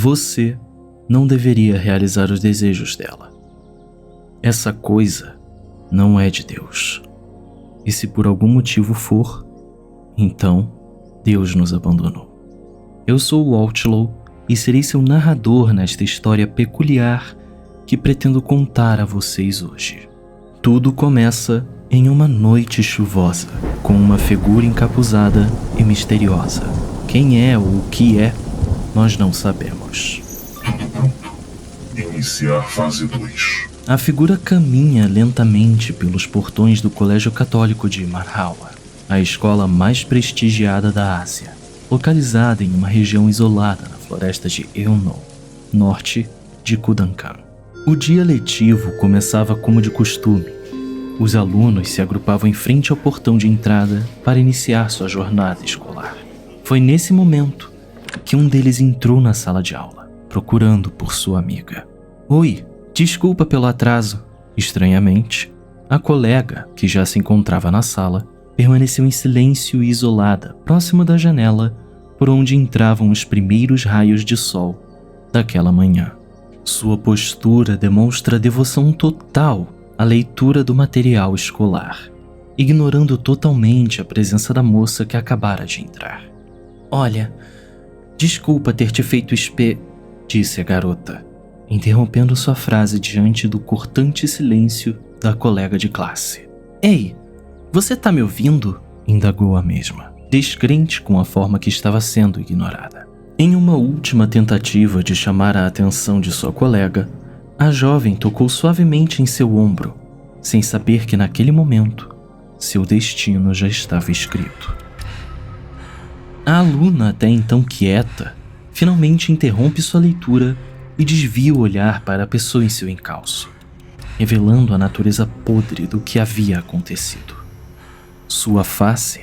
Você não deveria realizar os desejos dela. Essa coisa não é de Deus. E se por algum motivo for, então Deus nos abandonou. Eu sou o Outlaw e serei seu narrador nesta história peculiar que pretendo contar a vocês hoje. Tudo começa em uma noite chuvosa, com uma figura encapuzada e misteriosa. Quem é ou o que é, nós não sabemos. Iniciar fase 2. A figura caminha lentamente pelos portões do Colégio Católico de Marhawa, a escola mais prestigiada da Ásia, localizada em uma região isolada na floresta de Eunno, norte de Kudankan. O dia letivo começava como de costume. Os alunos se agrupavam em frente ao portão de entrada para iniciar sua jornada escolar. Foi nesse momento que um deles entrou na sala de aula, procurando por sua amiga. Oi, desculpa pelo atraso. Estranhamente, a colega, que já se encontrava na sala, permaneceu em silêncio e isolada, próximo da janela por onde entravam os primeiros raios de sol daquela manhã. Sua postura demonstra devoção total à leitura do material escolar, ignorando totalmente a presença da moça que acabara de entrar. Olha, desculpa ter te feito disse a garota, interrompendo sua frase diante do cortante silêncio da colega de classe. Ei, você tá me ouvindo? Indagou a mesma, descrente com a forma que estava sendo ignorada. Em uma última tentativa de chamar a atenção de sua colega, a jovem tocou suavemente em seu ombro, sem saber que naquele momento seu destino já estava escrito. A aluna, até então quieta, finalmente interrompe sua leitura e desvia o olhar para a pessoa em seu encalço, revelando a natureza podre do que havia acontecido. Sua face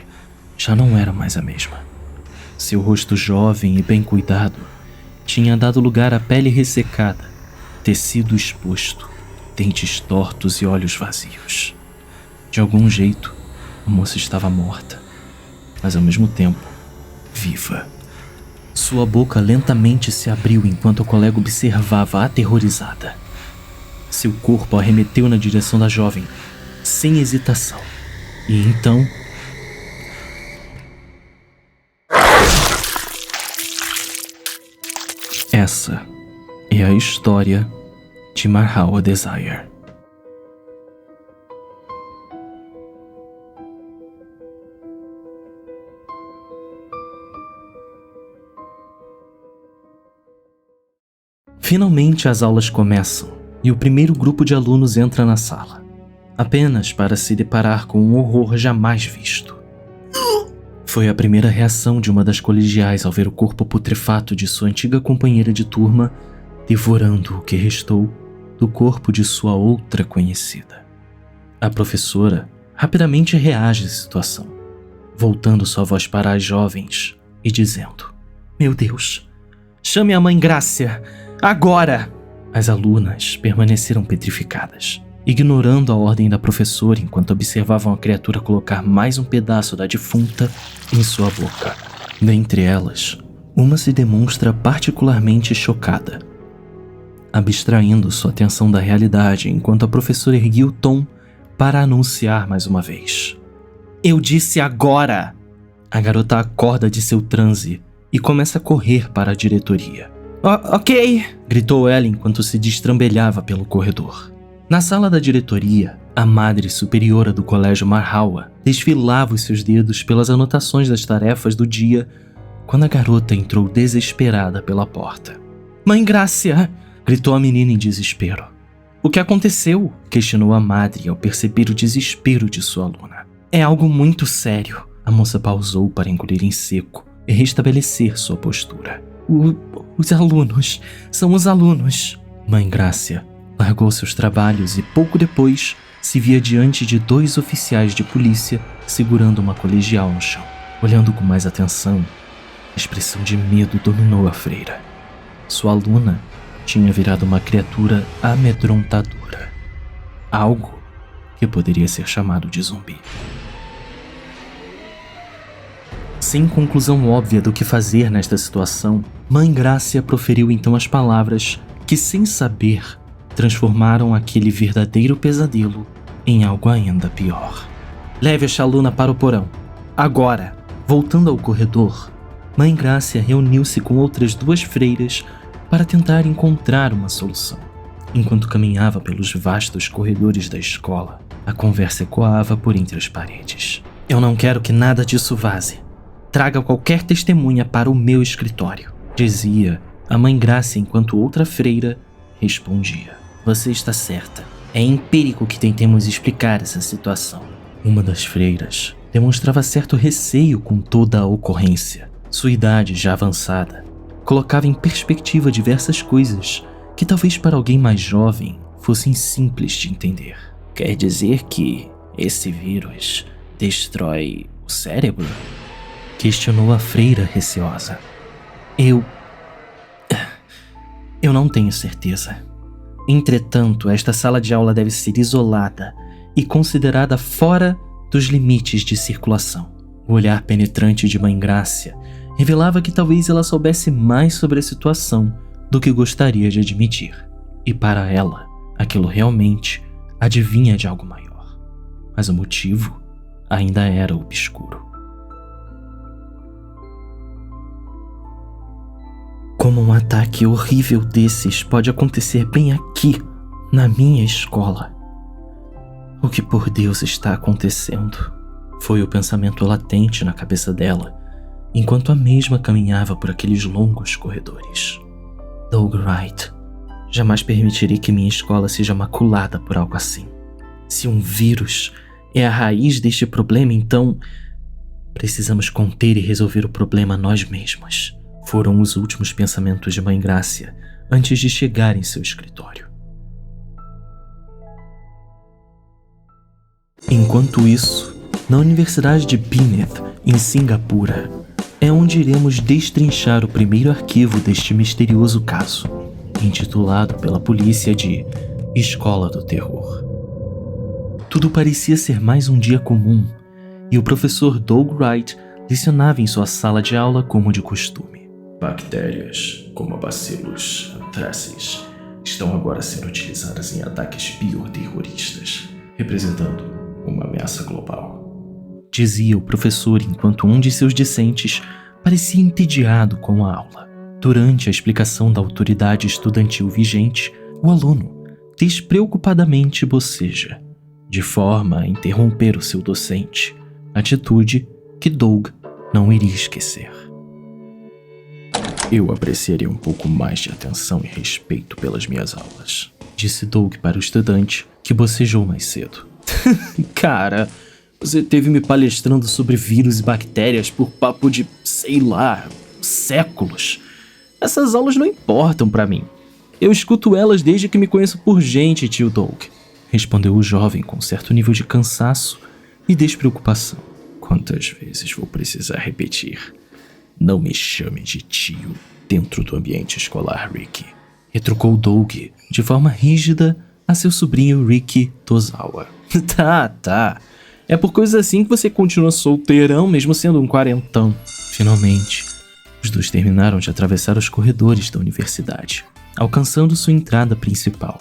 já não era mais a mesma. Seu rosto jovem e bem cuidado tinha dado lugar à pele ressecada, tecido exposto, dentes tortos e olhos vazios. De algum jeito, a moça estava morta, mas ao mesmo tempo, viva. Sua boca lentamente se abriu enquanto a colega observava aterrorizada. Seu corpo arremeteu na direção da jovem, sem hesitação. E então... essa é a história de Marhawa Desire. Finalmente as aulas começam e o primeiro grupo de alunos entra na sala, apenas para se deparar com um horror jamais visto. Foi a primeira reação de uma das colegiais ao ver o corpo putrefato de sua antiga companheira de turma devorando o que restou do corpo de sua outra conhecida. A professora rapidamente reage à situação, voltando sua voz para as jovens e dizendo: Meu Deus, chame a mãe Grácia, agora! As alunas permaneceram petrificadas, ignorando a ordem da professora enquanto observavam a criatura colocar mais um pedaço da defunta em sua boca. Dentre elas, uma se demonstra particularmente chocada, abstraindo sua atenção da realidade enquanto a professora erguia o tom para anunciar mais uma vez. Eu disse agora! A garota acorda de seu transe e começa a correr para a diretoria. Ok! Gritou ela enquanto se destrambelhava pelo corredor. Na sala da diretoria, a madre superiora do colégio Marhawa desfilava os seus dedos pelas anotações das tarefas do dia quando a garota entrou desesperada pela porta. Mãe Grácia! Gritou a menina em desespero. O que aconteceu? Questionou a madre ao perceber o desespero de sua aluna. É algo muito sério. A moça pausou para engolir em seco e restabelecer sua postura. Os alunos. São os alunos. Mãe Grácia largou seus trabalhos e pouco depois se via diante de 2 oficiais de polícia segurando uma colegial no chão. Olhando com mais atenção, a expressão de medo dominou a freira. Sua aluna tinha virado uma criatura amedrontadora. Algo que poderia ser chamado de zumbi. Sem conclusão óbvia do que fazer nesta situação, Mãe Grácia proferiu então as palavras que, sem saber, transformaram aquele verdadeiro pesadelo em algo ainda pior. Leve esta aluna para o porão. Agora! Voltando ao corredor, Mãe Grácia reuniu-se com outras 2 freiras para tentar encontrar uma solução. Enquanto caminhava pelos vastos corredores da escola, a conversa ecoava por entre as paredes. Eu não quero que nada disso vaze. Traga qualquer testemunha para o meu escritório, dizia a Mãe Grácia enquanto outra freira respondia. Você está certa. É empírico que tentemos explicar essa situação. Uma das freiras demonstrava certo receio com toda a ocorrência. Sua idade já avançada colocava em perspectiva diversas coisas que talvez para alguém mais jovem fossem simples de entender. Quer dizer que esse vírus destrói o cérebro? Questionou a freira receosa. Eu não tenho certeza. Entretanto, esta sala de aula deve ser isolada e considerada fora dos limites de circulação. O olhar penetrante de Mãe Grácia revelava que talvez ela soubesse mais sobre a situação do que gostaria de admitir. E para ela, aquilo realmente adivinha de algo maior. Mas o motivo ainda era obscuro. Como um ataque horrível desses pode acontecer bem aqui, na minha escola? O que por Deus está acontecendo? Foi o pensamento latente na cabeça dela, enquanto a mesma caminhava por aqueles longos corredores. Doug Wright, jamais permitirei que minha escola seja maculada por algo assim. Se um vírus é a raiz deste problema, então precisamos conter e resolver o problema nós mesmos. Foram os últimos pensamentos de Mãe Grácia antes de chegar em seu escritório. Enquanto isso, na Universidade de Peneth, em Singapura, é onde iremos destrinchar o primeiro arquivo deste misterioso caso, intitulado pela polícia de Escola do Terror. Tudo parecia ser mais um dia comum, e o professor Doug Wright lecionava em sua sala de aula como de costume. Bactérias, como bacilos, antraces, estão agora sendo utilizadas em ataques bioterroristas, representando uma ameaça global, dizia o professor enquanto um de seus discentes parecia entediado com a aula. Durante a explicação da autoridade estudantil vigente, o aluno despreocupadamente boceja, de forma a interromper o seu docente, atitude que Doug não iria esquecer. Eu apreciaria um pouco mais de atenção e respeito pelas minhas aulas, disse Doug para o estudante, que bocejou mais cedo. Cara, você teve me palestrando sobre vírus e bactérias por papo de, sei lá, séculos. Essas aulas não importam pra mim. Eu escuto elas desde que me conheço por gente, tio Doug, respondeu o jovem com certo nível de cansaço e despreocupação. Quantas vezes vou precisar repetir? Não me chame de tio dentro do ambiente escolar, Ricky, retrucou Doug de forma rígida a seu sobrinho Ricky Tozawa. Tá. É por coisas assim que você continua solteirão mesmo sendo um quarentão. Finalmente, os dois terminaram de atravessar os corredores da universidade, alcançando sua entrada principal.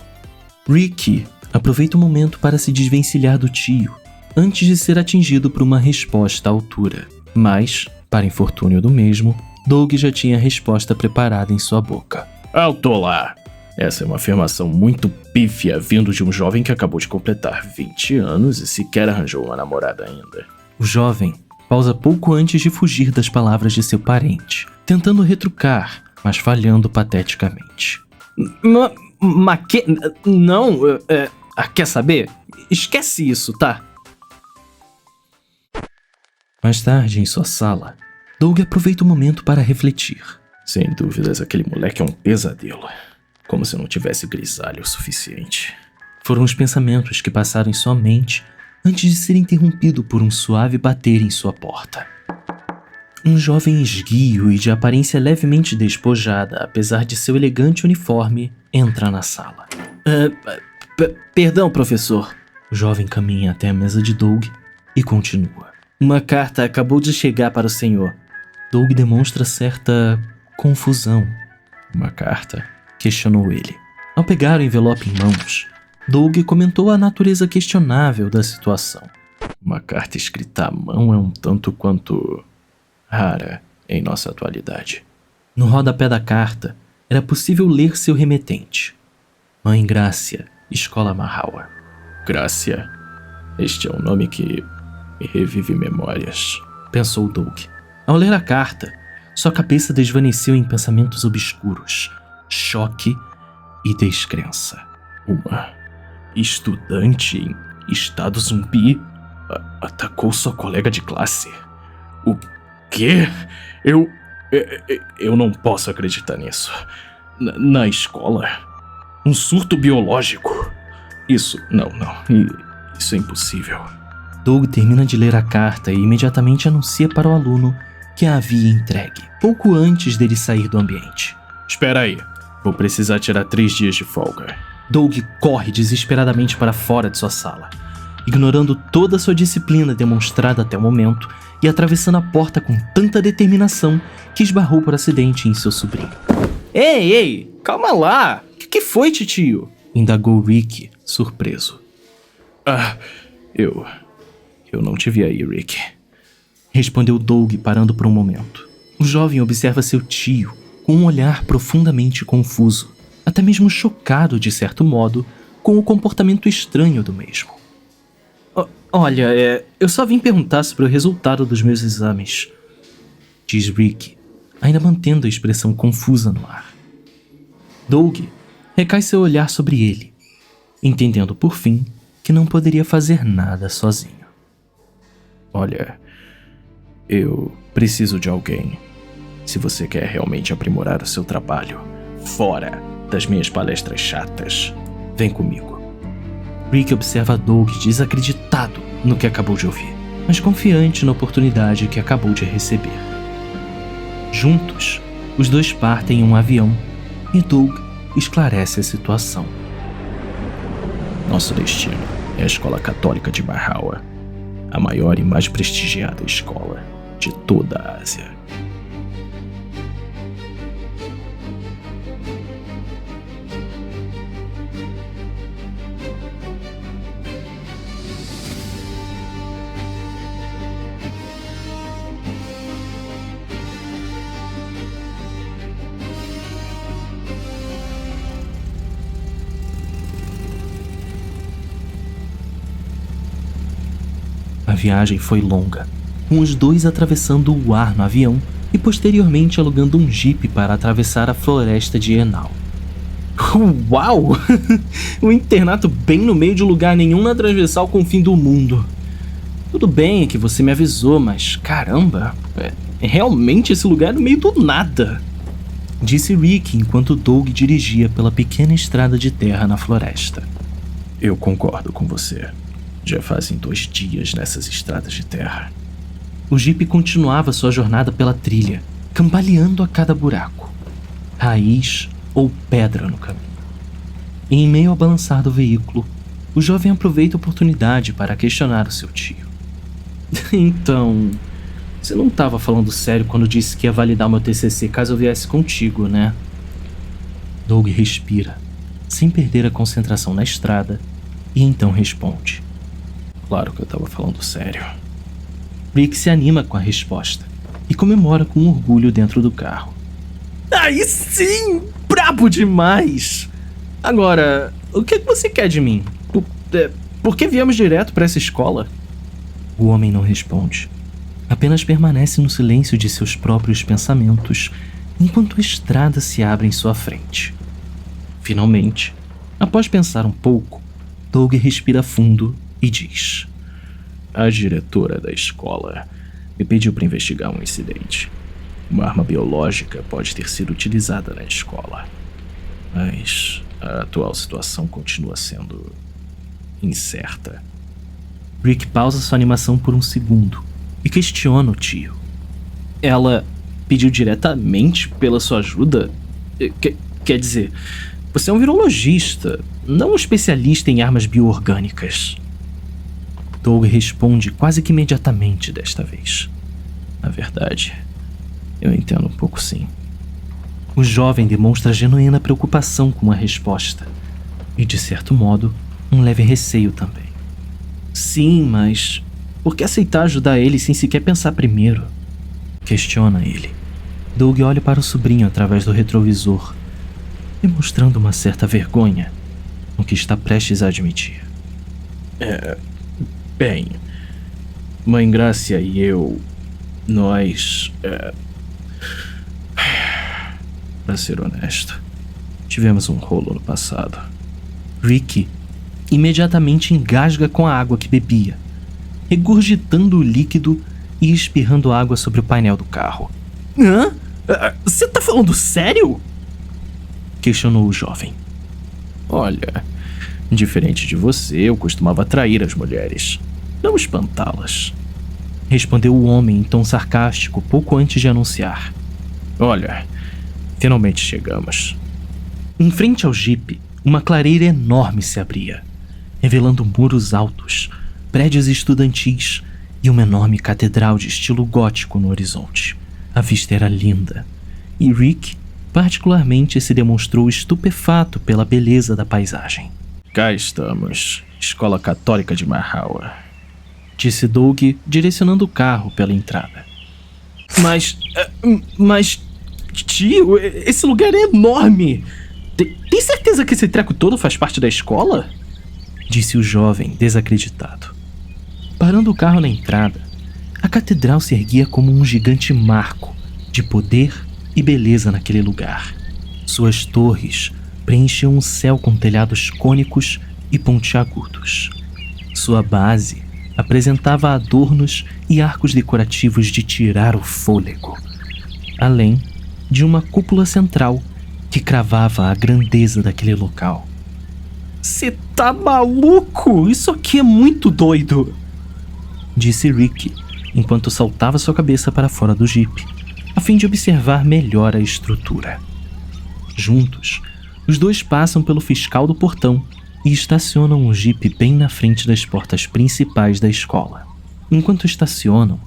Ricky aproveita o momento para se desvencilhar do tio, antes de ser atingido por uma resposta à altura. Mas, para infortúnio do mesmo, Doug já tinha a resposta preparada em sua boca. Alto lá! Essa é uma afirmação muito pífia vindo de um jovem que acabou de completar 20 anos e sequer arranjou uma namorada ainda. O jovem pausa pouco antes de fugir das palavras de seu parente, tentando retrucar, mas falhando pateticamente. Não, quer saber? Esquece isso, tá? Mais tarde, em sua sala, Doug aproveita o momento para refletir. Sem dúvidas, aquele moleque é um pesadelo. Como se não tivesse grisalho o suficiente. Foram os pensamentos que passaram em sua mente antes de ser interrompido por um suave bater em sua porta. Um jovem esguio e de aparência levemente despojada, apesar de seu elegante uniforme, entra na sala. Perdão, professor. O jovem caminha até a mesa de Doug e continua. Uma carta acabou de chegar para o senhor. Doug demonstra certa confusão. Uma carta? Questionou ele. Ao pegar o envelope em mãos, Doug comentou a natureza questionável da situação. Uma carta escrita à mão é um tanto quanto rara em nossa atualidade. No rodapé da carta, era possível ler seu remetente. Mãe Grácia, Escola Marhawa. Grácia? Este é um nome que me revive memórias, pensou Doug. Ao ler a carta, sua cabeça desvaneceu em pensamentos obscuros, choque e descrença. Uma estudante em estado zumbi atacou sua colega de classe. O quê? Eu não posso acreditar nisso. Na escola? Um surto biológico? Isso é impossível. Doug termina de ler a carta e imediatamente anuncia para o aluno que a havia entregue, pouco antes dele sair do ambiente. Espera aí, vou precisar tirar 3 dias de folga. Doug corre desesperadamente para fora de sua sala, ignorando toda sua disciplina demonstrada até o momento e atravessando a porta com tanta determinação que esbarrou por acidente em seu sobrinho. Ei, calma lá! O que foi, titio? Indagou Rick, surpreso. Eu não te vi aí, Rick. Respondeu Doug, parando por um momento. O jovem observa seu tio com um olhar profundamente confuso, até mesmo chocado, de certo modo, com o comportamento estranho do mesmo. Olha, eu só vim perguntar sobre o resultado dos meus exames, diz Rick, ainda mantendo a expressão confusa no ar. Doug recai seu olhar sobre ele, entendendo por fim que não poderia fazer nada sozinho. Olha, eu preciso de alguém. Se você quer realmente aprimorar o seu trabalho, fora das minhas palestras chatas, vem comigo. Rick observa Doug desacreditado no que acabou de ouvir, mas confiante na oportunidade que acabou de receber. Juntos, os dois partem em um avião e Doug esclarece a situação. Nosso destino é a Escola Católica de Marhawa, a maior e mais prestigiada escola de toda a Ásia. A viagem foi longa, com os dois atravessando o ar no avião e posteriormente alugando um jipe para atravessar a floresta de Enal. Uau! Um internato bem no meio de lugar nenhum na transversal com o fim do mundo. Tudo bem que você me avisou, mas caramba, realmente esse lugar é no meio do nada, disse Rick enquanto Doug dirigia pela pequena estrada de terra na floresta. Eu concordo com você. Já fazem 2 dias nessas estradas de terra. O jipe continuava sua jornada pela trilha, cambaleando a cada buraco, raiz ou pedra no caminho. E em meio ao balançar do veículo, o jovem aproveita a oportunidade para questionar o seu tio. Então, você não estava falando sério quando disse que ia validar meu TCC caso eu viesse contigo, né? Doug respira, sem perder a concentração na estrada, e então responde. Claro que eu estava falando sério. Rick se anima com a resposta e comemora com orgulho dentro do carro. Aí sim! Brabo demais! Agora, o que você quer de mim? Por que viemos direto para essa escola? O homem não responde. Apenas permanece no silêncio de seus próprios pensamentos enquanto a estrada se abre em sua frente. Finalmente, após pensar um pouco, Doug respira fundo e diz: a diretora da escola me pediu para investigar um incidente. Uma arma biológica pode ter sido utilizada na escola, mas a atual situação continua sendo incerta. Rick pausa sua animação por um segundo e questiona o tio. Ela pediu diretamente pela sua ajuda? Quer dizer, você é um virologista, não um especialista em armas bioorgânicas. Doug responde quase que imediatamente desta vez. Na verdade, eu entendo um pouco sim. O jovem demonstra genuína preocupação com a resposta e, de certo modo, um leve receio também. Sim, mas por que aceitar ajudar ele sem sequer pensar primeiro? Questiona ele. Doug olha para o sobrinho através do retrovisor, demonstrando uma certa vergonha no que está prestes a admitir. Bem, Mãe Grácia e eu, nós... Pra ser honesto, tivemos um rolo no passado. Rick imediatamente engasga com a água que bebia, regurgitando o líquido e espirrando água sobre o painel do carro. Hã? Você tá falando sério? Questionou o jovem. Olha, diferente de você, eu costumava atrair as mulheres, não espantá-las. Respondeu o homem em tom sarcástico pouco antes de anunciar. Olha, finalmente chegamos. Em frente ao jipe, uma clareira enorme se abria, revelando muros altos, prédios estudantis e uma enorme catedral de estilo gótico no horizonte. A vista era linda, e Rick, particularmente, se demonstrou estupefato pela beleza da paisagem. Cá estamos, Escola Católica de Marhawa, disse Doug, direcionando o carro pela entrada. Mas, tio, esse lugar é enorme. Tem certeza que esse treco todo faz parte da escola? Disse o jovem, desacreditado. Parando o carro na entrada, a catedral se erguia como um gigante marco de poder e beleza naquele lugar. Suas torres preenchiam o céu com telhados cônicos e pontiagudos. Sua base apresentava adornos e arcos decorativos de tirar o fôlego, além de uma cúpula central que cravava a grandeza daquele local. Cê tá maluco? Isso aqui é muito doido! Disse Rick, enquanto saltava sua cabeça para fora do jipe, a fim de observar melhor a estrutura. Juntos, os dois passam pelo fiscal do portão e estacionam o jipe bem na frente das portas principais da escola. Enquanto estacionam,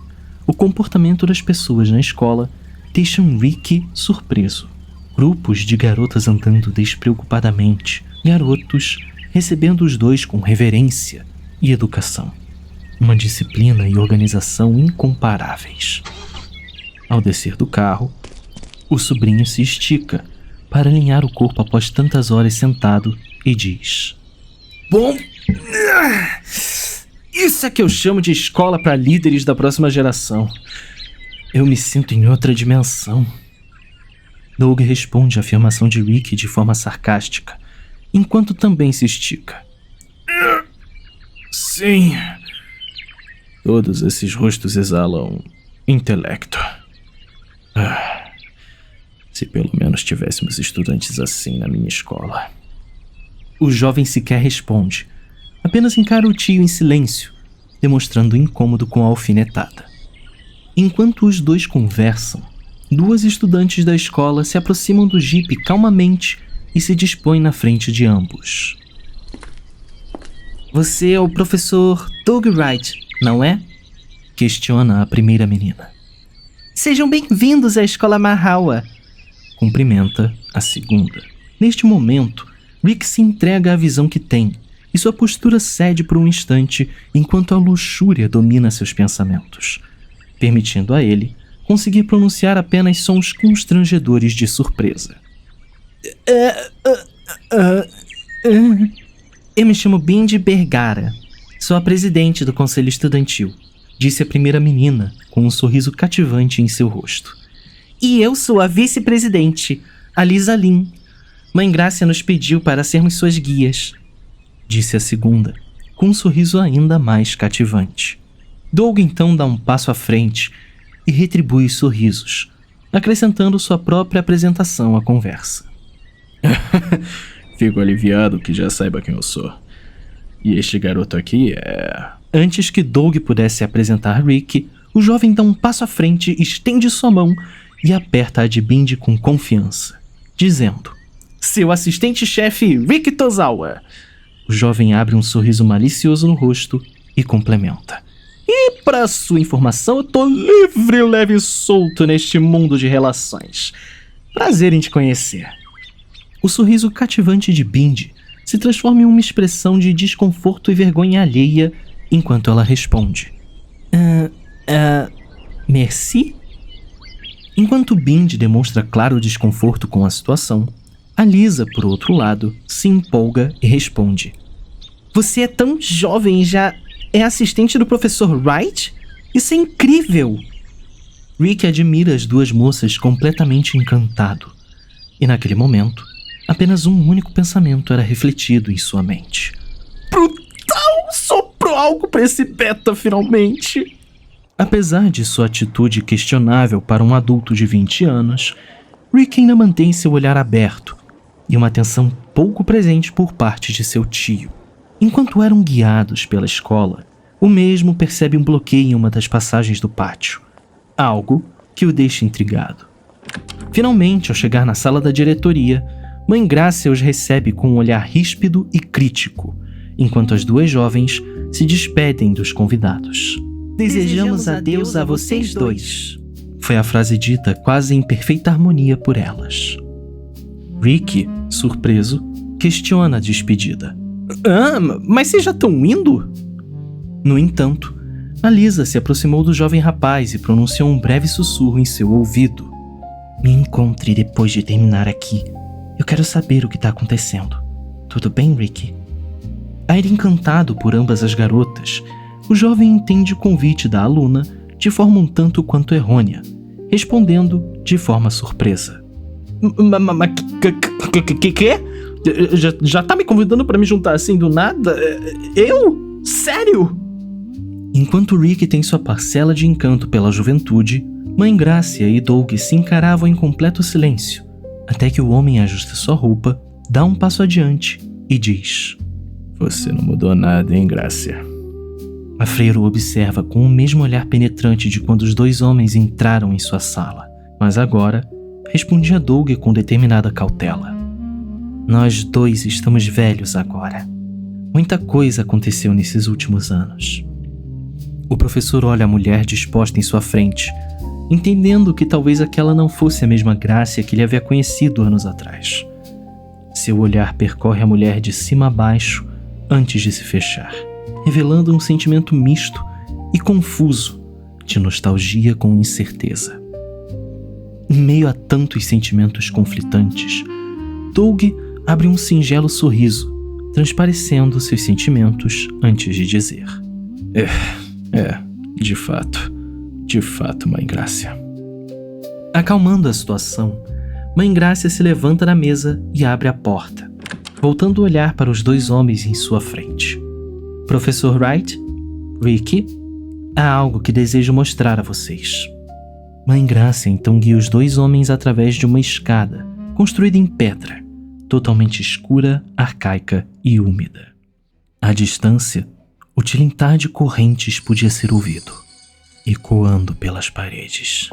o comportamento das pessoas na escola deixa Rick surpreso. Grupos de garotas andando despreocupadamente, garotos recebendo os dois com reverência e educação. Uma disciplina e organização incomparáveis. Ao descer do carro, o sobrinho se estica para alinhar o corpo após tantas horas sentado e diz: Bom, isso é que eu chamo de escola para líderes da próxima geração. Eu me sinto em outra dimensão. Doug responde a afirmação de Rick de forma sarcástica, enquanto também se estica. Sim. Todos esses rostos exalam intelecto. Se pelo menos tivéssemos estudantes assim na minha escola. O jovem sequer responde, apenas encara o tio em silêncio, demonstrando incômodo com a alfinetada. Enquanto os dois conversam, duas estudantes da escola se aproximam do jipe calmamente e se dispõem na frente de ambos. Você é o professor Doug Wright, não é? Questiona a primeira menina. Sejam bem-vindos à escola Marhawa, cumprimenta a segunda. Neste momento, Rick se entrega à visão que tem e sua postura cede por um instante enquanto a luxúria domina seus pensamentos, permitindo a ele conseguir pronunciar apenas sons constrangedores de surpresa. Eu me chamo Bindi Bergara. Sou a presidente do conselho estudantil, disse a primeira menina com um sorriso cativante em seu rosto. E eu sou a vice-presidente, a Lisa Lin. Mãe Grácia nos pediu para sermos suas guias, disse a segunda, com um sorriso ainda mais cativante. Doug então dá um passo à frente e retribui os sorrisos, acrescentando sua própria apresentação à conversa. Fico aliviado que já saiba quem eu sou. E este garoto aqui é... Antes que Doug pudesse apresentar Rick, o jovem dá um passo à frente, estende sua mão e aperta a de Bindi com confiança, dizendo: Seu assistente-chefe, Rick Tozawa. O jovem abre um sorriso malicioso no rosto e complementa: "E para sua informação, eu tô livre, leve e solto neste mundo de relações. Prazer em te conhecer." O sorriso cativante de Bindi se transforma em uma expressão de desconforto e vergonha alheia enquanto ela responde: Merci?" Enquanto Bindi demonstra claro desconforto com a situação, a Lisa, por outro lado, se empolga e responde: "Você é tão jovem e já é assistente do professor Wright? Isso é incrível!" Rick admira as duas moças completamente encantado. E naquele momento, apenas um único pensamento era refletido em sua mente: "Brutal! Soprou algo pra esse beta finalmente!" Apesar de sua atitude questionável para um adulto de 20 anos, Rick ainda mantém seu olhar aberto e uma atenção pouco presente por parte de seu tio. Enquanto eram guiados pela escola, o mesmo percebe um bloqueio em uma das passagens do pátio, algo que o deixa intrigado. Finalmente, ao chegar na sala da diretoria, Mãe Grácia os recebe com um olhar ríspido e crítico, enquanto as duas jovens se despedem dos convidados. "Desejamos adeus a vocês dois", foi a frase dita quase em perfeita harmonia por elas. Rick, surpreso, questiona a despedida: Mas vocês já estão indo?" No entanto, a Lisa se aproximou do jovem rapaz e pronunciou um breve sussurro em seu ouvido: "Me encontre depois de terminar aqui. Eu quero saber o que está acontecendo. Tudo bem, Rick?" Ainda encantado por ambas as garotas, o jovem entende o convite da aluna de forma um tanto quanto errônea, respondendo de forma surpresa: "Mas que? Já tá me convidando pra me juntar assim do nada? Eu? Sério?" Enquanto Rick tem sua parcela de encanto pela juventude, Mãe Grácia e Doug se encaravam em completo silêncio, até que o homem ajusta sua roupa, dá um passo adiante e diz: "Você não mudou nada, hein, Grácia?" A freira o observa com o mesmo olhar penetrante de quando os dois homens entraram em sua sala, mas agora respondia Doug com determinada cautela: "Nós dois estamos velhos agora. Muita coisa aconteceu nesses últimos anos." O professor olha a mulher disposta em sua frente, entendendo que talvez aquela não fosse a mesma Grácia que ele havia conhecido anos atrás. Seu olhar percorre a mulher de cima a baixo antes de se fechar, revelando um sentimento misto e confuso de nostalgia com incerteza. Em meio a tantos sentimentos conflitantes, Doug abre um singelo sorriso, transparecendo seus sentimentos antes de dizer: De fato, Mãe Grácia." Acalmando a situação, Mãe Grácia se levanta da mesa e abre a porta, voltando o olhar para os dois homens em sua frente. "Professor Wright, Rick, há algo que desejo mostrar a vocês." Mãe Grácia então guia os dois homens através de uma escada, construída em pedra, totalmente escura, arcaica e úmida. À distância, o tilintar de correntes podia ser ouvido, ecoando pelas paredes.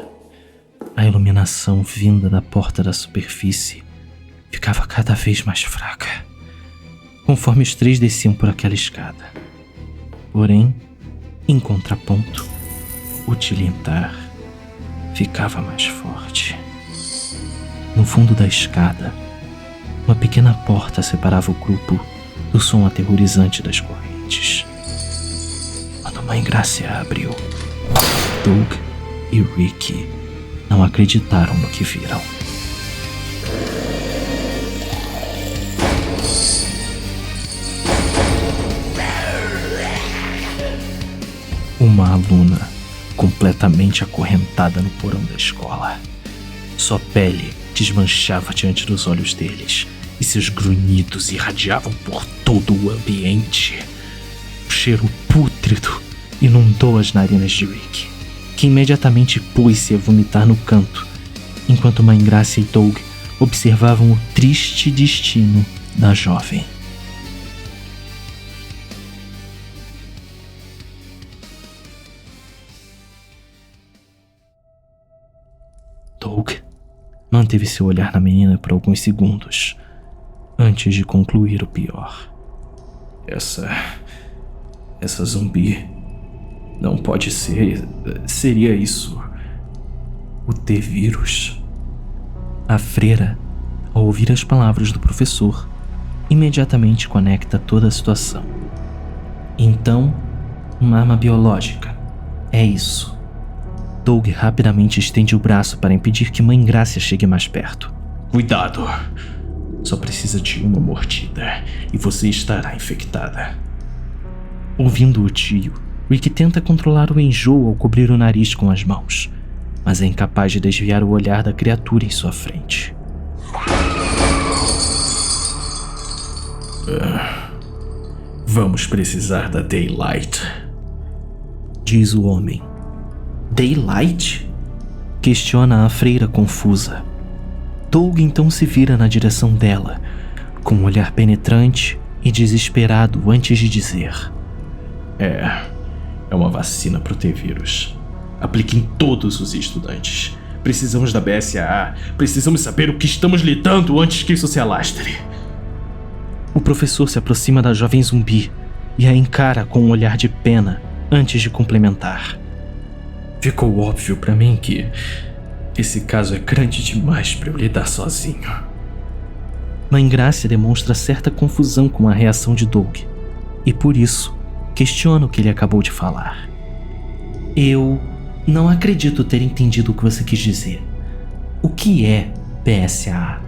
A iluminação vinda da porta da superfície ficava cada vez mais fraca, conforme os três desciam por aquela escada. Porém, em contraponto, o tilintar ficava mais forte. No fundo da escada, uma pequena porta separava o grupo do som aterrorizante das correntes. Quando Mãe Grácia abriu, Doug e Rick não acreditaram no que viram. Uma aluna completamente acorrentada no porão da escola. Sua pele desmanchava diante dos olhos deles e seus grunhidos irradiavam por todo o ambiente. O cheiro pútrido inundou as narinas de Rick, que imediatamente pôs-se a vomitar no canto, enquanto Mãe Grácia e Doug observavam o triste destino da jovem. Doug manteve seu olhar na menina por alguns segundos, antes de concluir o pior. Essa zumbi não pode ser. Seria isso. O T-vírus. A freira, ao ouvir as palavras do professor, imediatamente conecta toda a situação. Então, uma arma biológica. É isso. Doug rapidamente estende o braço para impedir que Mãe Grácia chegue mais perto. Cuidado! Só precisa de uma mordida e você estará infectada. Ouvindo o tio, Rick tenta controlar o enjoo ao cobrir o nariz com as mãos, mas é incapaz de desviar o olhar da criatura em sua frente. Vamos precisar da Daylight, diz o homem. Daylight? Questiona a freira confusa. Doug então se vira na direção dela, com um olhar penetrante e desesperado antes de dizer: É uma vacina pro T-vírus. Aplique em todos os estudantes. Precisamos da BSAA. Precisamos saber o que estamos lidando antes que isso se alastre. O professor se aproxima da jovem zumbi e a encara com um olhar de pena antes de complementar. Ficou óbvio pra mim que esse caso é grande demais pra eu lidar sozinho. Mãe Grácia demonstra certa confusão com a reação de Doug e por isso questiona o que ele acabou de falar. Eu não acredito ter entendido o que você quis dizer. O que é BSAA?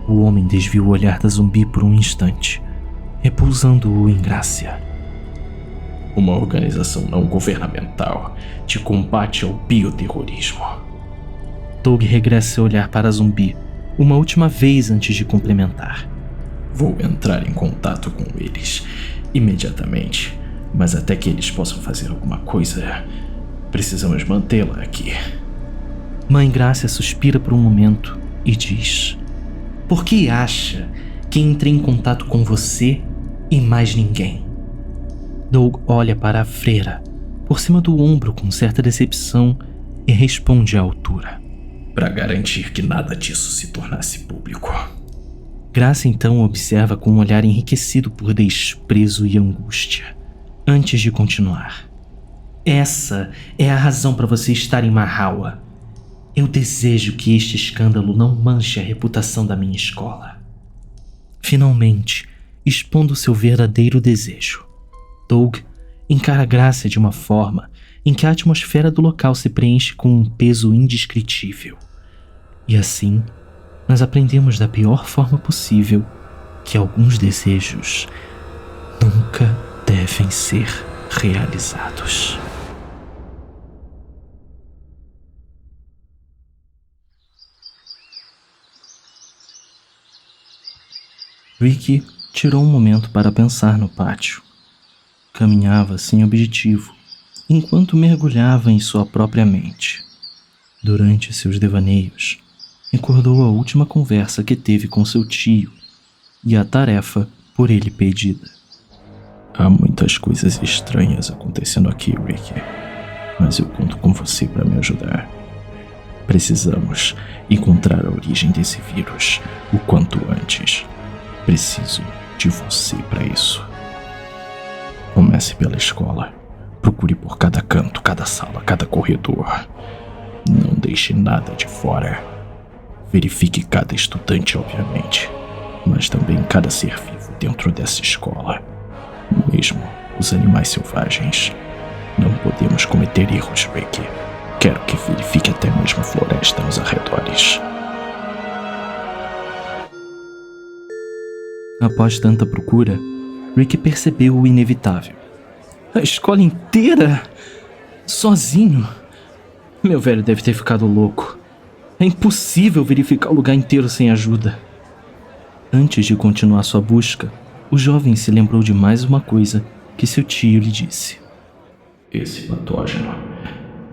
O homem desvia o olhar da zumbi por um instante, repousando-o em Grácia. Uma organização não governamental de combate ao bioterrorismo. Doug regressa seu olhar para a zumbi uma última vez antes de complementar. Vou entrar em contato com eles imediatamente, mas até que eles possam fazer alguma coisa, precisamos mantê-la aqui. Mãe Grácia suspira por um momento e diz: Por que acha que entrei em contato com você e mais ninguém? Doug olha para a freira, por cima do ombro com certa decepção, e responde à altura: Para garantir que nada disso se tornasse público. Grácia então observa com um olhar enriquecido por desprezo e angústia, antes de continuar. Essa é a razão para você estar em Mahaua. Eu desejo que este escândalo não manche a reputação da minha escola. Finalmente, expondo seu verdadeiro desejo, Doug encara Grácia de uma forma em que a atmosfera do local se preenche com um peso indescritível. E assim, nós aprendemos da pior forma possível que alguns desejos nunca devem ser realizados. Rick tirou um momento para pensar no pátio. Caminhava sem objetivo, enquanto mergulhava em sua própria mente. Durante seus devaneios, recordou a última conversa que teve com seu tio e a tarefa por ele pedida. Há muitas coisas estranhas acontecendo aqui, Rick, mas eu conto com você para me ajudar. Precisamos encontrar a origem desse vírus o quanto antes. Preciso de você para isso. Comece pela escola. Procure por cada canto, cada sala, cada corredor. Não deixe nada de fora. Verifique cada estudante, obviamente, mas também cada ser vivo dentro dessa escola. Mesmo os animais selvagens. Não podemos cometer erros, Rick. Quero que verifique até mesmo a floresta aos arredores. Após tanta procura, Rick percebeu o inevitável. A escola inteira? Sozinho? Meu velho deve ter ficado louco. É impossível verificar o lugar inteiro sem ajuda. Antes de continuar sua busca, o jovem se lembrou de mais uma coisa que seu tio lhe disse. Esse patógeno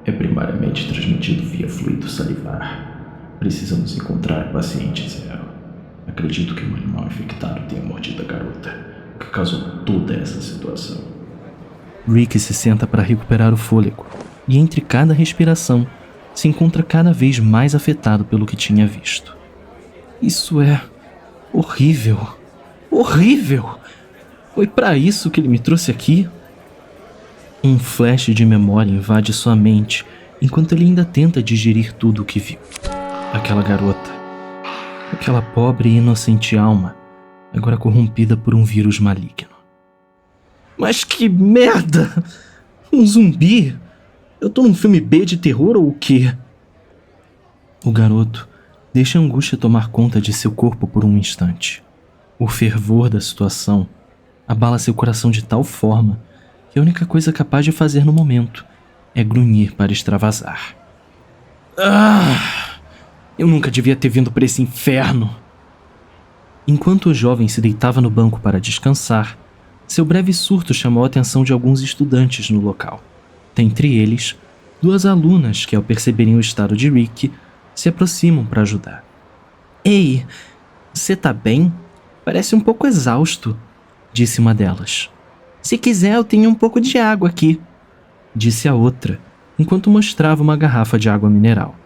é primariamente transmitido via fluido salivar. Precisamos encontrar o paciente zero. Acredito que um animal infectado tenha mordido a garota, o que causou toda essa situação. Rick se senta para recuperar o fôlego, e entre cada respiração, se encontra cada vez mais afetado pelo que tinha visto. Isso é horrível. Horrível! Foi para isso que ele me trouxe aqui? Um flash de memória invade sua mente enquanto ele ainda tenta digerir tudo o que viu. Aquela garota. Aquela pobre e inocente alma, agora corrompida por um vírus maligno. Mas que merda! Um zumbi? Eu tô num filme B de terror ou o quê? O garoto deixa a angústia tomar conta de seu corpo por um instante. O fervor da situação abala seu coração de tal forma que a única coisa capaz de fazer no momento é grunhir para extravasar. Eu nunca devia ter vindo para esse inferno. Enquanto o jovem se deitava no banco para descansar, seu breve surto chamou a atenção de alguns estudantes no local. Dentre eles, 2 alunas que, ao perceberem o estado de Rick, se aproximam para ajudar. Ei, você tá bem? Parece um pouco exausto, disse uma delas. Se quiser, eu tenho um pouco de água aqui, disse a outra, enquanto mostrava uma garrafa de água mineral.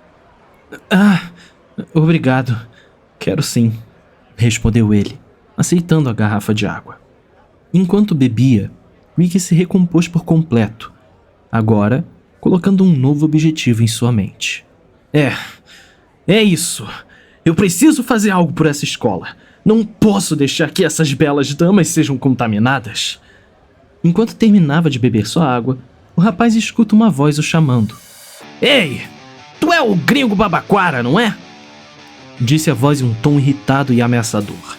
Obrigado. Quero sim, respondeu ele, aceitando a garrafa de água. Enquanto bebia, Rick se recompôs por completo, agora colocando um novo objetivo em sua mente. É isso. Eu preciso fazer algo por essa escola. Não posso deixar que essas belas damas sejam contaminadas. Enquanto terminava de beber sua água, o rapaz escuta uma voz o chamando. Ei, tu é o gringo babaquara, não é? Disse a voz em um tom irritado e ameaçador.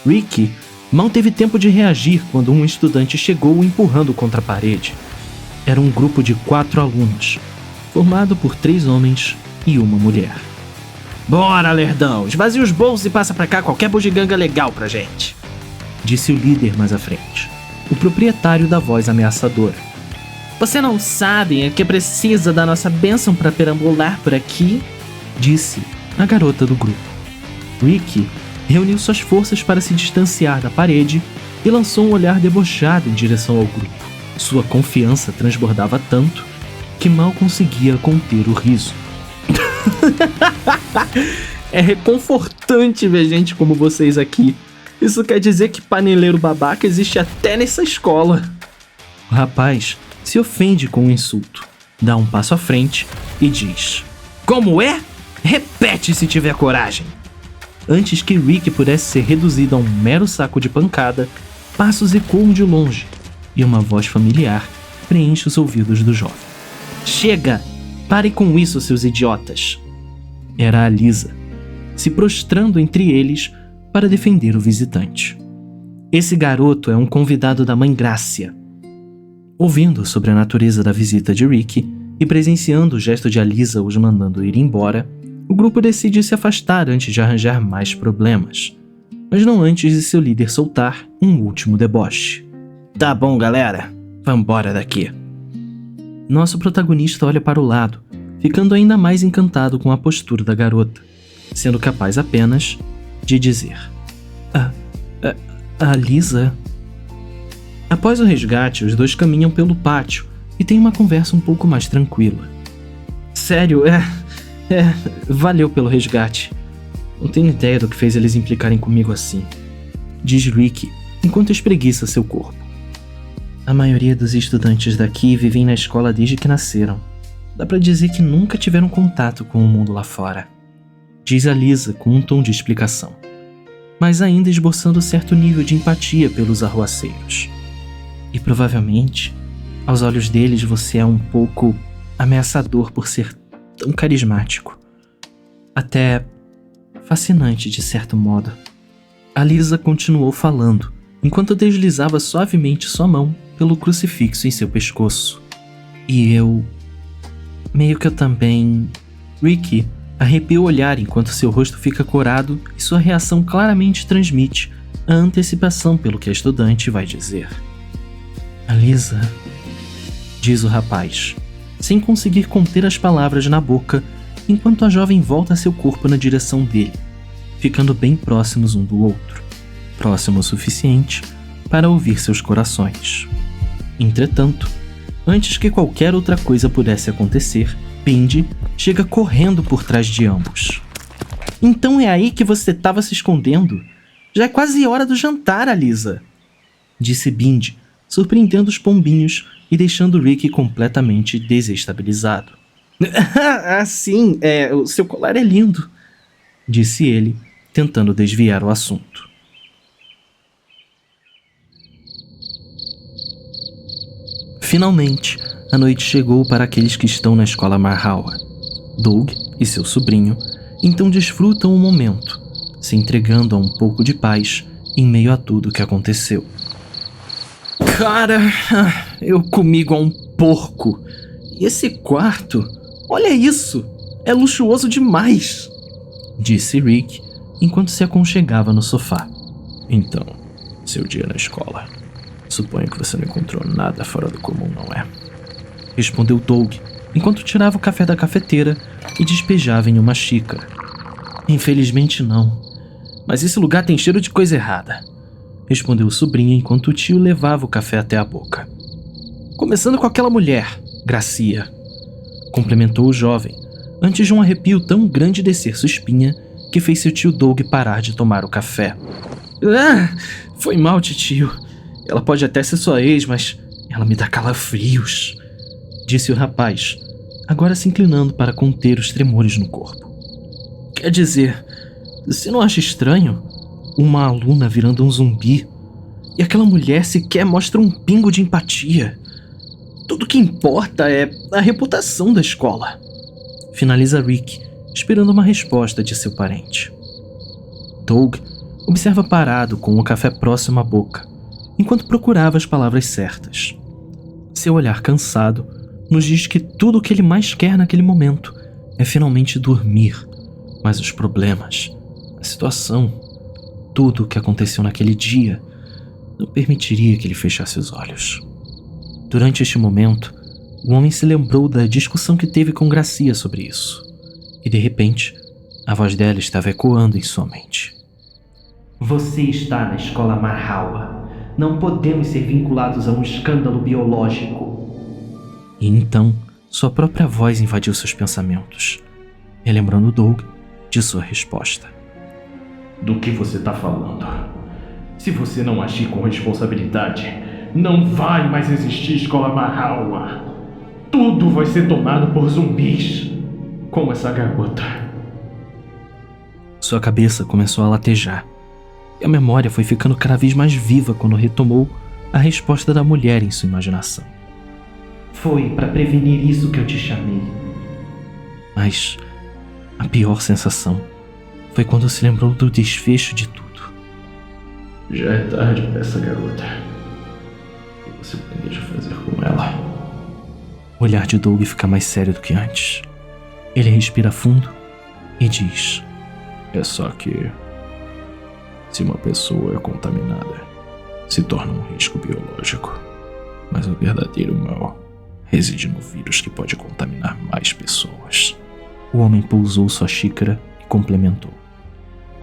Rick mal teve tempo de reagir quando um estudante chegou o empurrando contra a parede. Era um grupo de 4 alunos, formado por 3 homens e uma mulher. Bora, lerdão, esvazia os bolsos e passa pra cá qualquer bugiganga legal pra gente, disse o líder mais à frente, o proprietário da voz ameaçadora. Você não sabe que precisa da nossa bênção pra perambular por aqui? Disse a garota do grupo. Rick reuniu suas forças para se distanciar da parede e lançou um olhar debochado em direção ao grupo. Sua confiança transbordava tanto que mal conseguia conter o riso. É reconfortante ver gente como vocês aqui. Isso quer dizer que paneleiro babaca existe até nessa escola. O rapaz se ofende com o insulto, dá um passo à frente e diz: Como é? Repete se tiver coragem. Antes que Rick pudesse ser reduzido a um mero saco de pancada, passos ecoam de longe e uma voz familiar preenche os ouvidos do jovem. Chega! Pare com isso, seus idiotas! Era a Lisa, se prostrando entre eles para defender o visitante. Esse garoto é um convidado da mãe Grácia. Ouvindo sobre a natureza da visita de Rick e presenciando o gesto de Alisa os mandando ir embora, o grupo decide se afastar antes de arranjar mais problemas, mas não antes de seu líder soltar um último deboche. Tá bom, galera, vambora daqui. Nosso protagonista olha para o lado, ficando ainda mais encantado com a postura da garota, sendo capaz apenas de dizer: A Lisa? Após o resgate, os dois caminham pelo pátio e têm uma conversa um pouco mais tranquila. Sério, valeu pelo resgate. Não tenho ideia do que fez eles implicarem comigo assim, diz Rick enquanto espreguiça seu corpo. A maioria dos estudantes daqui vivem na escola desde que nasceram. Dá pra dizer que nunca tiveram contato com o mundo lá fora, diz a Lisa com um tom de explicação, mas ainda esboçando certo nível de empatia pelos arruaceiros. E provavelmente, aos olhos deles, você é um pouco ameaçador por ser tão carismático. Até fascinante de certo modo. A Lisa continuou falando, enquanto deslizava suavemente sua mão pelo crucifixo em seu pescoço. E eu também... Rick arrepia o olhar enquanto seu rosto fica corado e sua reação claramente transmite a antecipação pelo que a estudante vai dizer. Alisa, diz o rapaz, sem conseguir conter as palavras na boca, enquanto a jovem volta seu corpo na direção dele, ficando bem próximos um do outro, próximo o suficiente para ouvir seus corações. Entretanto, antes que qualquer outra coisa pudesse acontecer, Pindy chega correndo por trás de ambos. Então é aí que você estava se escondendo? Já é quase hora do jantar, Alisa. disse Bindi, surpreendendo os pombinhos e deixando Rick completamente desestabilizado. Sim, o seu colar é lindo, disse ele, tentando desviar o assunto. Finalmente, a noite chegou para aqueles que estão na escola Marhawa. Doug e seu sobrinho então desfrutam o momento, se entregando a um pouco de paz em meio a tudo o que aconteceu. Cara, eu comi igual um porco. E esse quarto, olha isso, é luxuoso demais, disse Rick enquanto se aconchegava no sofá. Então, seu dia na escola. Suponho que você não encontrou nada fora do comum, não é? Respondeu Doug, enquanto tirava o café da cafeteira e despejava em uma xícara. Infelizmente não, mas esse lugar tem cheiro de coisa errada, respondeu o sobrinho enquanto o tio levava o café até a boca. Começando com aquela mulher, Gracia, complementou o jovem, antes de um arrepio tão grande descer sua espinha que fez seu tio Doug parar de tomar o café. Foi mal, titio. Ela pode até ser sua ex, mas ela me dá calafrios, disse o rapaz, agora se inclinando para conter os tremores no corpo. Quer dizer, você não acha estranho? Uma aluna virando um zumbi, e aquela mulher sequer mostra um pingo de empatia. Tudo que importa é a reputação da escola. Finaliza Rick, esperando uma resposta de seu parente. Doug observa parado com o café próximo à boca, enquanto procurava as palavras certas. Seu olhar cansado nos diz que tudo o que ele mais quer naquele momento é finalmente dormir, mas os problemas, a situação, tudo o que aconteceu naquele dia não permitiria que ele fechasse os olhos. Durante este momento, o homem se lembrou da discussão que teve com Gracia sobre isso, e de repente, a voz dela estava ecoando em sua mente. Você está na escola Marhawa. Não podemos ser vinculados a um escândalo biológico. E então, sua própria voz invadiu seus pensamentos, relembrando Doug de sua resposta. Do que você está falando? Se você não agir com responsabilidade, não vai mais existir escola Marhawa. Tudo vai ser tomado por zumbis, como essa garota. Sua cabeça começou a latejar, e a memória foi ficando cada vez mais viva quando retomou a resposta da mulher em sua imaginação. Foi para prevenir isso que eu te chamei. Mas a pior sensação foi quando se lembrou do desfecho de tudo. Já é tarde para essa garota. O que você planeja fazer com ela? O olhar de Doug fica mais sério do que antes. Ele respira fundo e diz: é só que, se uma pessoa é contaminada, se torna um risco biológico. Mas o verdadeiro mal reside no vírus que pode contaminar mais pessoas. O homem pousou sua xícara e complementou: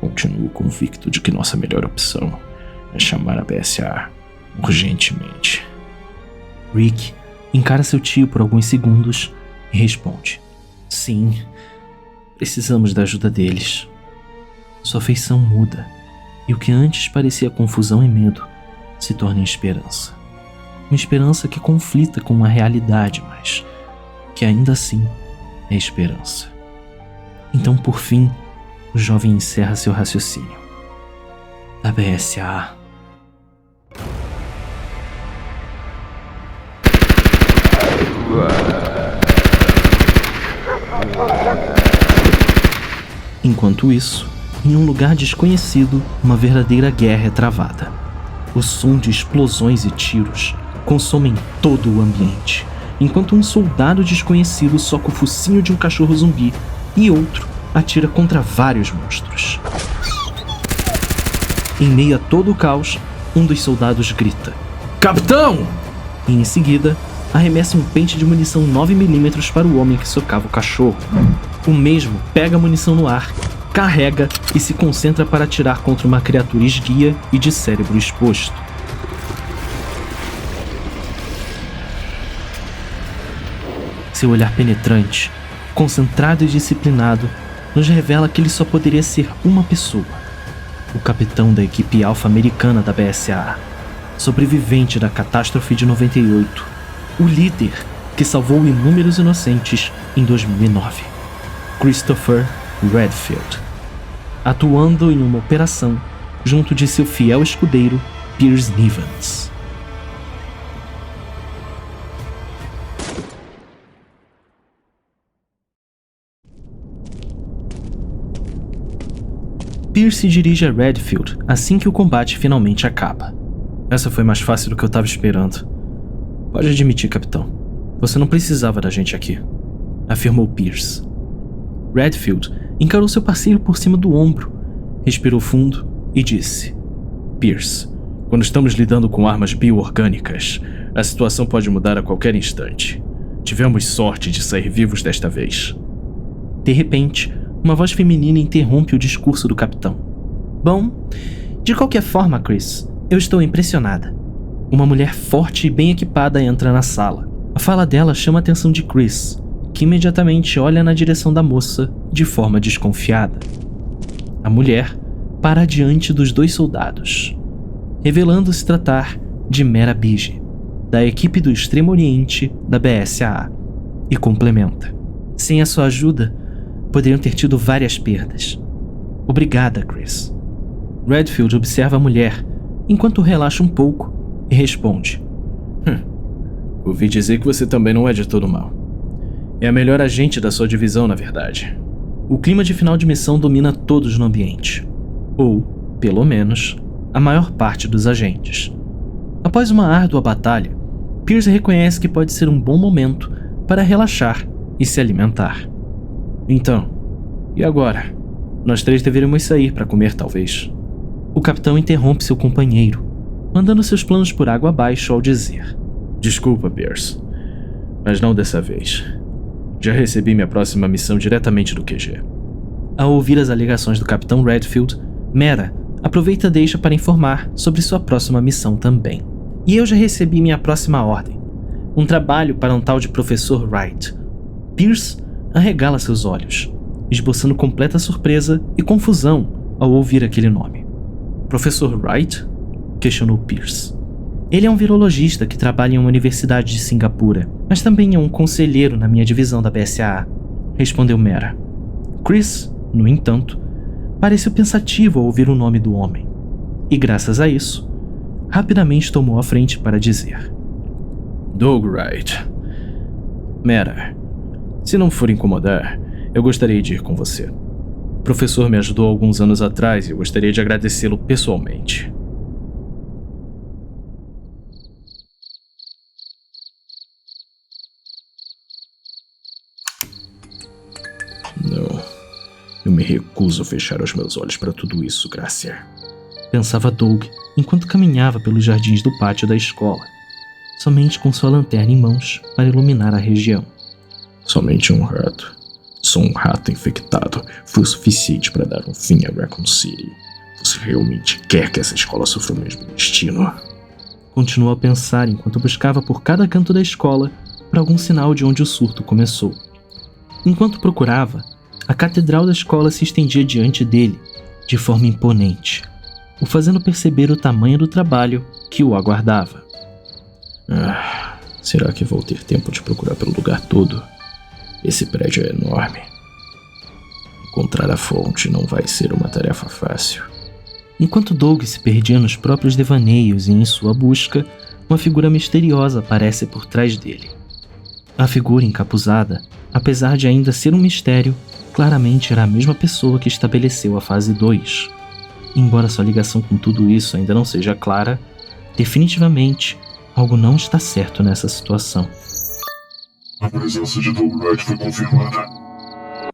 continuo convicto de que nossa melhor opção é chamar a BSA urgentemente. Rick encara seu tio por alguns segundos e responde: sim, precisamos da ajuda deles. Sua feição muda, e o que antes parecia confusão e medo se torna em esperança. Uma esperança que conflita com uma realidade, mas que ainda assim é esperança. Então, por fim, o jovem encerra seu raciocínio. A BSA. Enquanto isso, em um lugar desconhecido, uma verdadeira guerra é travada. O som de explosões e tiros consomem todo o ambiente, enquanto um soldado desconhecido soca o focinho de um cachorro zumbi e outro atira contra vários monstros. Em meio a todo o caos, um dos soldados grita: "Capitão!" E em seguida, arremessa um pente de munição 9mm para o homem que socava o cachorro. O mesmo pega a munição no ar, carrega e se concentra para atirar contra uma criatura esguia e de cérebro exposto. Seu olhar penetrante, concentrado e disciplinado, nos revela que ele só poderia ser uma pessoa: o capitão da equipe alfa americana da BSAA. sobrevivente da catástrofe de 98, o líder que salvou inúmeros inocentes em 2009, Christopher Redfield, atuando em uma operação junto de seu fiel escudeiro Pierce Nivens. Pierce se dirige a Redfield assim que o combate finalmente acaba. Essa foi mais fácil do que eu estava esperando. Pode admitir, capitão. Você não precisava da gente aqui, afirmou Pierce. Redfield encarou seu parceiro por cima do ombro, respirou fundo e disse: Pierce, quando estamos lidando com armas bioorgânicas, a situação pode mudar a qualquer instante. Tivemos sorte de sair vivos desta vez. De repente, uma voz feminina interrompe o discurso do capitão. Bom, de qualquer forma, Chris, eu estou impressionada. Uma mulher forte e bem equipada entra na sala. A fala dela chama a atenção de Chris, que imediatamente olha na direção da moça de forma desconfiada. A mulher para diante dos dois soldados, revelando se tratar de Mera Bige, da equipe do Extremo Oriente da BSAA, e complementa: sem a sua ajuda, poderiam ter tido várias perdas. Obrigada, Chris. Redfield observa a mulher, enquanto relaxa um pouco, e responde: ouvi dizer que você também não é de todo mal. É a melhor agente da sua divisão, na verdade. O clima de final de missão domina todos no ambiente. Ou, pelo menos, a maior parte dos agentes. Após uma árdua batalha, Pierce reconhece que pode ser um bom momento para relaxar e se alimentar. Então, e agora? Nós três deveríamos sair para comer, talvez. O capitão interrompe seu companheiro, mandando seus planos por água abaixo ao dizer: desculpa, Pierce, mas não dessa vez. Já recebi minha próxima missão diretamente do QG. Ao ouvir as alegações do capitão Redfield, Mera aproveita a deixa para informar sobre sua próxima missão também. E eu já recebi minha próxima ordem. Um trabalho para um tal de Professor Wright. Pierce arregala seus olhos, esboçando completa surpresa e confusão ao ouvir aquele nome. Professor Wright? Questionou Pierce. Ele é um virologista que trabalha em uma universidade de Singapura, mas também é um conselheiro na minha divisão da BSAA, respondeu Mera. Chris, no entanto, pareceu pensativo ao ouvir o nome do homem, e graças a isso, rapidamente tomou a frente para dizer: Doug Wright. Mera, se não for incomodar, eu gostaria de ir com você. O professor me ajudou alguns anos atrás e eu gostaria de agradecê-lo pessoalmente. Não, eu me recuso a fechar os meus olhos para tudo isso, Gracia. Pensava Doug enquanto caminhava pelos jardins do pátio da escola, somente com sua lanterna em mãos para iluminar a região. Somente um rato. Só um rato infectado foi o suficiente para dar um fim a Raccoon City. Você realmente quer que essa escola sofra o mesmo destino? Continuou a pensar enquanto buscava por cada canto da escola para algum sinal de onde o surto começou. Enquanto procurava, a catedral da escola se estendia diante dele, de forma imponente, o fazendo perceber o tamanho do trabalho que o aguardava. Será que vou ter tempo de procurar pelo lugar todo? Esse prédio é enorme. Encontrar a fonte não vai ser uma tarefa fácil. Enquanto Doug se perdia nos próprios devaneios e em sua busca, uma figura misteriosa aparece por trás dele. A figura encapuzada, apesar de ainda ser um mistério, claramente era a mesma pessoa que estabeleceu a fase 2. Embora sua ligação com tudo isso ainda não seja clara, definitivamente algo não está certo nessa situação. A presença de Doug Wright foi confirmada.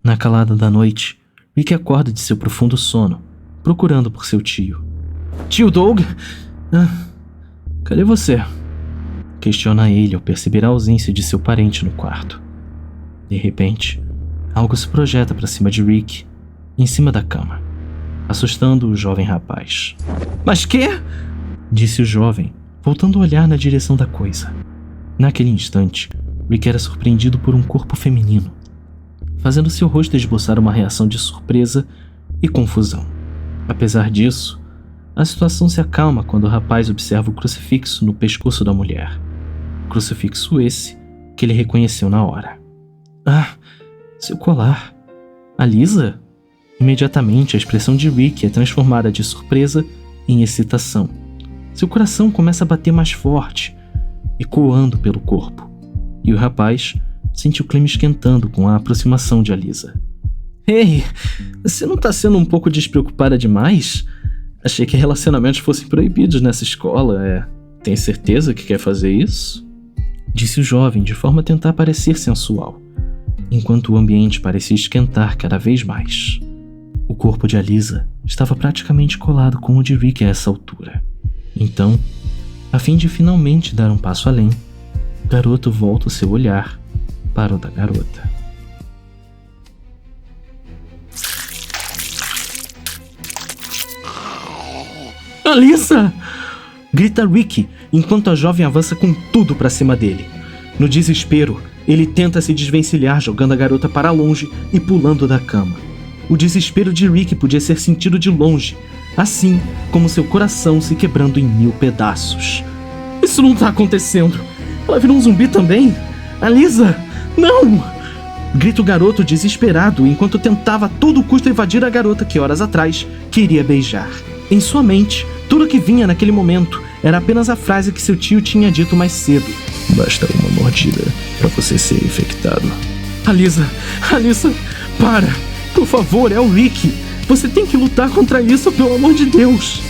Na calada da noite, Rick acorda de seu profundo sono, procurando por seu tio. Tio Doug? Cadê você? Questiona ele ao perceber a ausência de seu parente no quarto. De repente, algo se projeta para cima de Rick, em cima da cama, assustando o jovem rapaz. Mas quê? Disse o jovem, voltando a olhar na direção da coisa. Naquele instante, Rick era surpreendido por um corpo feminino, fazendo seu rosto esboçar uma reação de surpresa e confusão. Apesar disso, A situação se acalma quando o rapaz observa o crucifixo no pescoço da mulher. Crucifixo esse que ele reconheceu na hora. Ah, seu colar. A Lisa? Imediatamente a expressão de Rick é transformada de surpresa em excitação. Seu coração começa a bater mais forte, ecoando pelo corpo. E o rapaz sente o clima esquentando com a aproximação de Alisa. Ei, você não tá sendo um pouco despreocupada demais? Achei que relacionamentos fossem proibidos nessa escola, Tem certeza que quer fazer isso? Disse o jovem de forma a tentar parecer sensual, enquanto o ambiente parecia esquentar cada vez mais. O corpo de Alisa estava praticamente colado com o de Rick a essa altura. Então, a fim de finalmente dar um passo além, o garoto volta o seu olhar para o da garota. Alisa! Grita Rick, enquanto a jovem avança com tudo para cima dele. No desespero, ele tenta se desvencilhar jogando a garota para longe e pulando da cama. O desespero de Rick podia ser sentido de longe, assim como seu coração se quebrando em 1000 pedaços. Isso não tá acontecendo! Ela virou um zumbi também? Alisa! Não! Grita o garoto desesperado enquanto tentava a todo custo evadir a garota que horas atrás queria beijar. Em sua mente, tudo que vinha naquele momento era apenas a frase que seu tio tinha dito mais cedo. Basta uma mordida para você ser infectado. Alisa, para! Por favor, é o Rick! Você tem que lutar contra isso, pelo amor de Deus!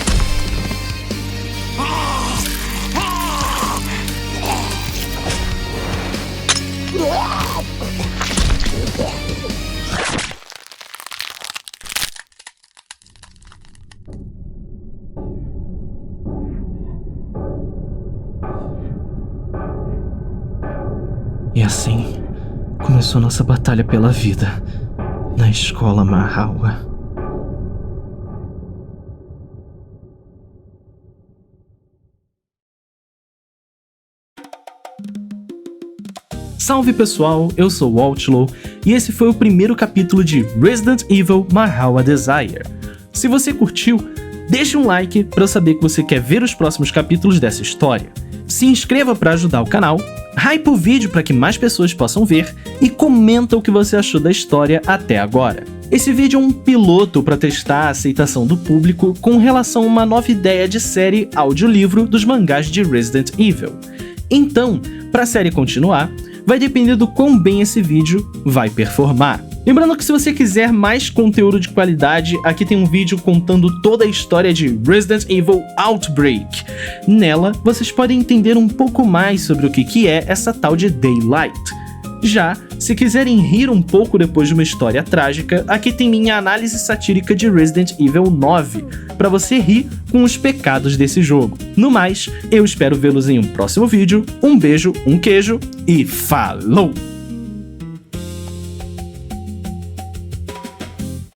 E assim, começou nossa batalha pela vida, na escola Mahawa. Salve pessoal, eu sou o Outlaw e esse foi o primeiro capítulo de Resident Evil Mahawa Desire. Se você curtiu, deixe um like para eu saber que você quer ver os próximos capítulos dessa história. Se inscreva para ajudar o canal, hype o vídeo para que mais pessoas possam ver e comenta o que você achou da história até agora. Esse vídeo é um piloto para testar a aceitação do público com relação a uma nova ideia de série audiolivro dos mangás de Resident Evil. Então, para a série continuar, vai depender do quão bem esse vídeo vai performar. Lembrando que se você quiser mais conteúdo de qualidade, aqui tem um vídeo contando toda a história de Resident Evil Outbreak. Nela, vocês podem entender um pouco mais sobre o que é essa tal de Daylight. Já, se quiserem rir um pouco depois de uma história trágica, aqui tem minha análise satírica de Resident Evil 9, para você rir com os pecados desse jogo. No mais, eu espero vê-los em um próximo vídeo, um beijo, um queijo e falou!